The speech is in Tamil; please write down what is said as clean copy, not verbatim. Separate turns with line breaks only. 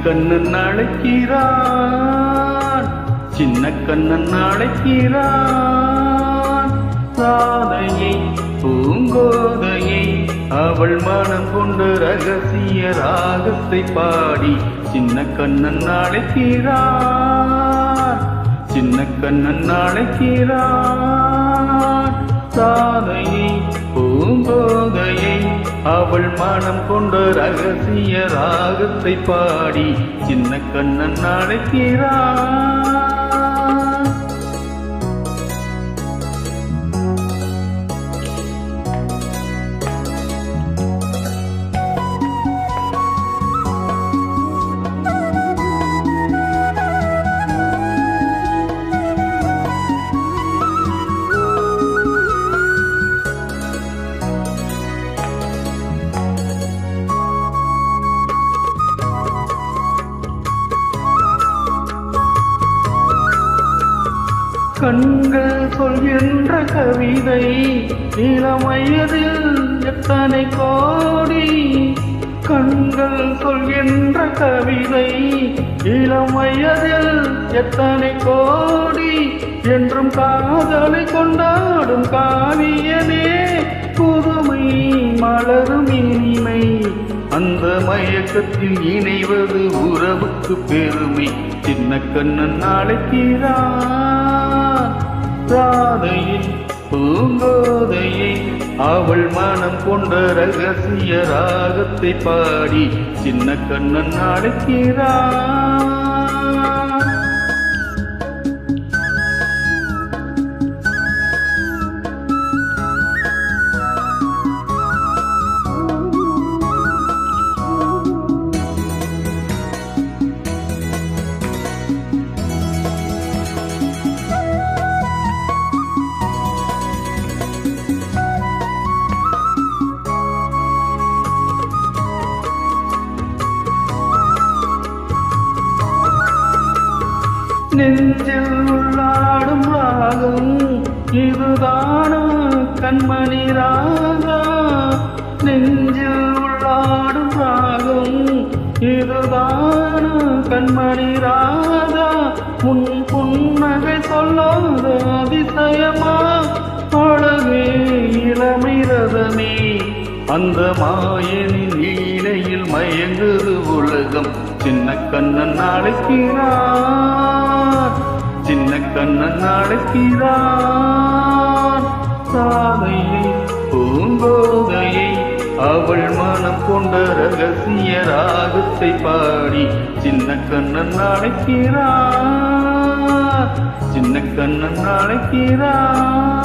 கண்ணன் அழைக்கிறான், சின்ன கண்ணன் அழைக்கிறான். ராதையை பூங்கோதையை அவள் மனம் கொண்ட ரகசிய ராகத்தை பாடி சின்ன கண்ணன் அழைக்கிறான், சின்ன கண்ணன் அழைக்கிறான். ராதையை பூங்கோதையை அவள் மனம் கொண்ட ரகசிய ராகத்தை பாடி சின்ன கண்ணன் அழைக்கிறான். கண்கள் சொல்கின்ற கவிதை இளமையதில் எத்தனை கோடி, கண்கள் சொல்கின்ற கவிதை இளமையதில் எத்தனை கோடி. என்றும் காதலை கொண்டாடும் காவியனே புதுமை மலரும் இனிமை, அந்த மயக்கத்தில் இணைவது உறவுக்கு பெருமை. சின்ன கண்ணன் அழைக்கிறான், ராதையின் பூங்கோதையை அவள் மனம் கொண்ட ரகசிய ராகத்தை பாடி சின்ன கண்ணன் அழைக்கிறான். நெஞ்சில் உள்ளாடும் ராகம் இதுதானா கண்மணி ராகா, நெஞ்சில் உள்ளாடும் ராகம் இதுதானா கண்மணி ராகா. உன் புன்னகை சொல்லாத அதிசயமா அழகே இளமை ரதமே, அந்த மாயனின் லீலையில் மயங்குது உலகம். சின்ன கண்ணன் அழைக்கிறான், சின்ன கண்ணன் அழைக்கிறான். ராதையை பூங்கோதையை அவள் மனம் கொண்ட ரகசிய ராகத்தை பாடி சின்ன கண்ணன் அழைக்கிறான், சின்ன கண்ணன் அழைக்கிறான்.